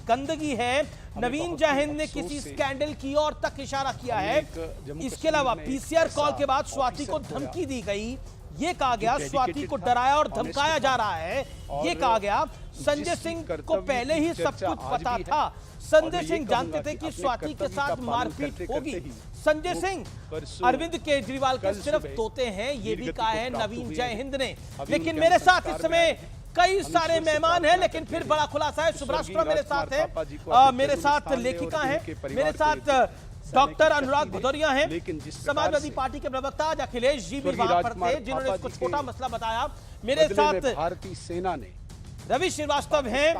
गंदगी है। नवीन जयहिंद ने किसी स्कैंडल की ओर तक इशारा किया है। इसके अलावा पीसीआर कॉल के बाद स्वाति को धमकी दी गई, ये कहा गया स्वाति को डराया और धमकाया जा रहा है, ये कहा गया। संजय सिंह को पहले ही सब कुछ पता था। संजय सिंह जानते थे कि स्वाति के साथ मारपीट होगी। संजय सिंह अरविंद केजरीवाल के सिर्फ तोते हैं, ये भी कहा है नवीन जयहिंद ने। लेकिन मेरे साथ इस समय कई सारे मेहमान हैं, लेकिन फिर बड़ा खुलासा है। शुभराष्ट्र मेरे साथ है, मेरे साथ लेखिका है, मेरे साथ डॉक्टर अनुराग भदौरिया हैं, समाजवादी पार्टी के प्रवक्ता आज अखिलेश जी भी वहां पर थे जिन्होंने इसको छोटा मसला बताया। मेरे साथ भारतीय सेना ने रवि श्रीवास्तव हैं,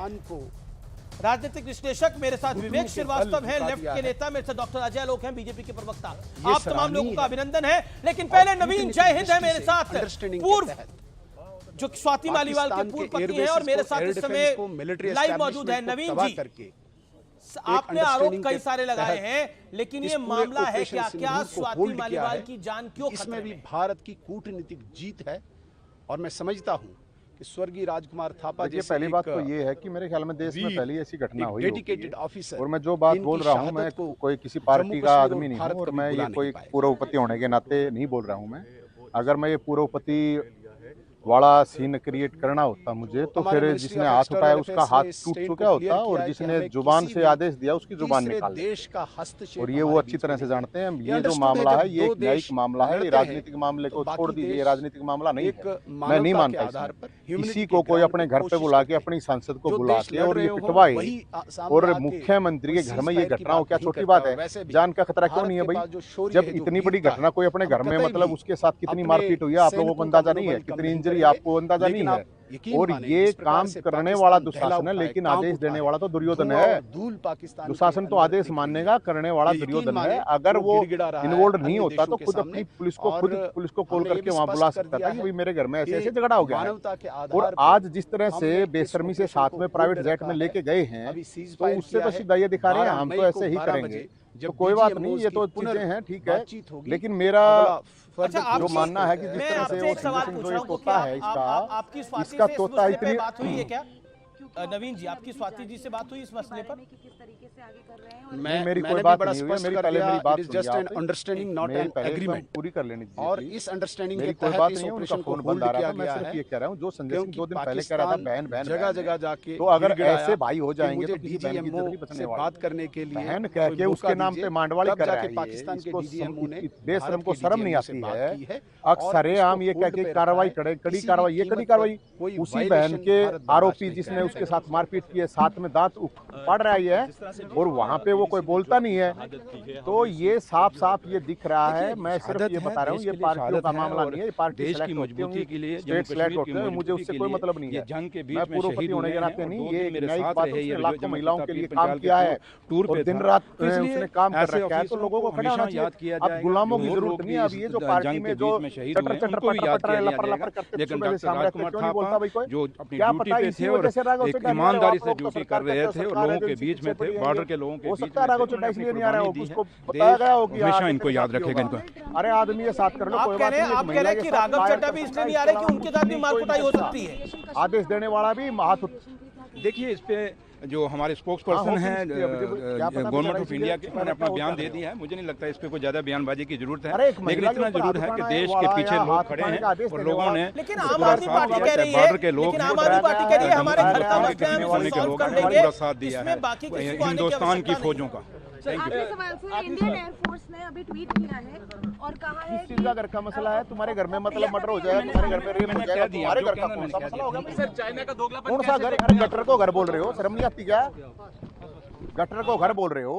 राजनीतिक विश्लेषक। मेरे साथ विवेक श्रीवास्तव हैं, लेफ्ट के नेता। मेरे साथ डॉक्टर अजय लोक हैं, बीजेपी के प्रवक्ता। आप तमाम लोगों का अभिनंदन है। लेकिन पहले नवीन जयहिंद है मेरे साथ, पूर्व जो स्वाति मालीवाल के पूर्व पत्नी है, और मेरे साथ इस समय लाइव मौजूद है। नवीन जी, आपने आरोप कई सारे लगाए हैं, लेकिन ये मामला है क्या? क्या स्वाति मालीवाल की जान क्यों खतरे इसमें भी में? भारत की कूटनीतिक जीत है, और मैं समझता हूं कि स्वर्गीय राजकुमार थापा जी, पहली बात तो ये है कि मेरे ख्याल में देश में पहली ऐसी घटना हुई डेडिकेटेड ऑफिसर, और मैं जो बात बोल रहा हूं, मैं कोई किसी पार्टी का आदमी नहीं हूं, और मैं ये कोई पूर्वपति होने के नाते नहीं बोल रहा हूं। मैं अगर मैं ये पूर्वपति वाला सीन क्रिएट करना होता मुझे, तो फिर जिसने हाथ उठाया उसका हाथ टूट चुका होता, और जिसने जुबान से आदेश दिया उसकी जुबान निकाल देश का हस्तक्षेप। और ये वो अच्छी तरह से जानते हैं। ये जो मामला है ये एक न्यायिक मामला है, ये राजनीतिक मामले को छोड़ दीजिए, राजनीतिक मामला नहीं है। मैं नहीं मानता किसी को कोई अपने घर पे बुला के अपनी सांसद को बुला के और ये पिटवाए, और मुख्यमंत्री के घर में ये घटना हो, क्या छोटी बात है? जान का खतरा क्यों नहीं है भाई? जब इतनी बड़ी घटना कोई अपने घर में, मतलब उसके साथ कितनी मारपीट हुई है आप लोगों को अंदाजा नहीं है, कितनी इंजरी आपको अंदाजा नहीं है। और ये काम करने वाला दुशासन है, लेकिन आदेश देने वाला तो दुर्योधन है। दुशासन तो आदेश मानने का, करने वाला दुर्योधन है। अगर वो इन्वॉल्व नहीं होता तो खुद अपनी पुलिस को कॉल करके वहां बुला सकता था कि भाई मेरे घर में ऐसे ऐसे झगड़ा हो गया है। और आज जिस तरह से बेशर्मी से साथ में प्राइवेट जेट में लेके गए हैं, तो उससे तो सीधा ये दिखा रहे हैं हम तो ऐसे ही करेंगे। तो कोई बात नहीं, ये तो चीजें हैं, ठीक है। लेकिन मेरा जो मानना है कि जिस तरह से वो संजय सिंह जो तोता है, इसका तोता इतनी बात हुई है क्या? नवीन जी, आपकी स्वाति जी से बात हुई इस मसले पर? मेरी कोई बात नहीं हुई, मेरी पहले मेरी बात just an understanding not an agreement, पूरी कर लेनी चाहिए। और इस अंडरस्टैंडिंग के कोई तहत बात इस नहीं है, उनका ऑपरेशन को फोन बंद आ रहा था। मैं सिर्फ ये कह रहा हूं, जो संजय सिंह 2 दिन पहले कह रहा था बहन बहन जगह जगह जाके, तो अगर ऐसे भाई हो जाएंगे तो किसी बहन की इज्जत नहीं बचने वाली। बात करने के लिए बहन कह के उसके नाम पे मांडवाड़ी कर रहा है, पाकिस्तान के डीजीएमओ ने बेशरम को शर्म नहीं आती है। अक्सर आम ये कह के कार्रवाई करे, कड़ी कार्रवाई, ये कड़ी कार्रवाई उसी बहन के आरोपी जिसने उसके साथ मारपीट की है, साथ में दांत पड़ रहा है, और वहां पे वो कोई बोलता नहीं है। तो ये साफ साफ ये दिख रहा है। मैं सिर्फ ये बता रहा हूँ, ये पार्टियों का मामला नहीं है, ये पार्टी देश की मजबूती के लिए, स्टेट सेलेक्ट होते हैं, मुझे उससे कोई मतलब नहीं है। जंग के मैं बीच में पूर्वपति शहीद होने के हुए नाते हैं, नहीं, और ये मेरे न्यायिक साथ बात रहे। उसने ये लाखों महिलाओं के लिए काम पंजाब किया है, टूर और पे दिन था। रात तो इसलिए उसने काम कर ऐसे रखा है। तो लोगों को खड़ा होना याद किया चाहिए। अब गुलामों की जाएगा। जरूरत नहीं है। अब ये जो पार्टी में जो चटर चटर पटर लपर लपर करते, लेकिन सुबह से शाम राजकुमार क्यों नहीं बोलता भाई कोई? जो अपनी क्या ड्यूटी पता पे इसी थे और वजह से राघव एक चड्ढा ईमानदारी आप से लोग तो ड्यूटी सरकार कर रहे करते थे, हो, और सरकार लोगों है के जो बीच में इनसे थे, बड़ी बॉर्डर है। के लोगों के हो बीच सकता है राघव चड्ढा इसलिए नहीं आ रहा हो, उसको बताया गया हो कि हमेशा इनको याद रखेगा इनको। अरे आदमी ये साथ कर लो, आप कोई कह बात रहे हैं, नहीं। आप कह रहे हैं कि राघव चड्ढा भी इसलिए नहीं आ रहे कि उनके साथ भी मारकुटाई हो सकती है? आदेश देने वाला भी हाथ देखिए, इस पे जो हमारे स्पोक्स पर्सन हैं गवर्नमेंट ऑफ इंडिया के, उन्होंने अपना बयान दे दिया है। मुझे नहीं लगता इस पे कोई ज्यादा बयानबाजी की जरूरत है, लेकिन इतना जरूर है कि देश के पीछे लोग खड़े हैं और लोगों ने, लेकिन आम आदमी पार्टी कह रही है, लेकिन आम आदमी पार्टी कह रही है हमारे घर का मसला है, हम सॉल्व कर लेंगे। पूरा साथ दिया है हिंदुस्तान की फौजों का। आखिरी सवाल से, इंडियन एयरफोर्स ने अभी ट्वीट किया है और कहा है किस चीज का घर का मसला है? तुम्हारे घर में मतलब मर्डर हो जाएगा, तुम्हारे घर में रेप हो जाएगा, तुम्हारे घर का कौन सा मसला होगा? सर, चाइना का दोगलापन कौन सा घर? अरे गटर को घर बोल रहे हो, शर्म नहीं आती क्या? गटर को घर बोल रहे हो।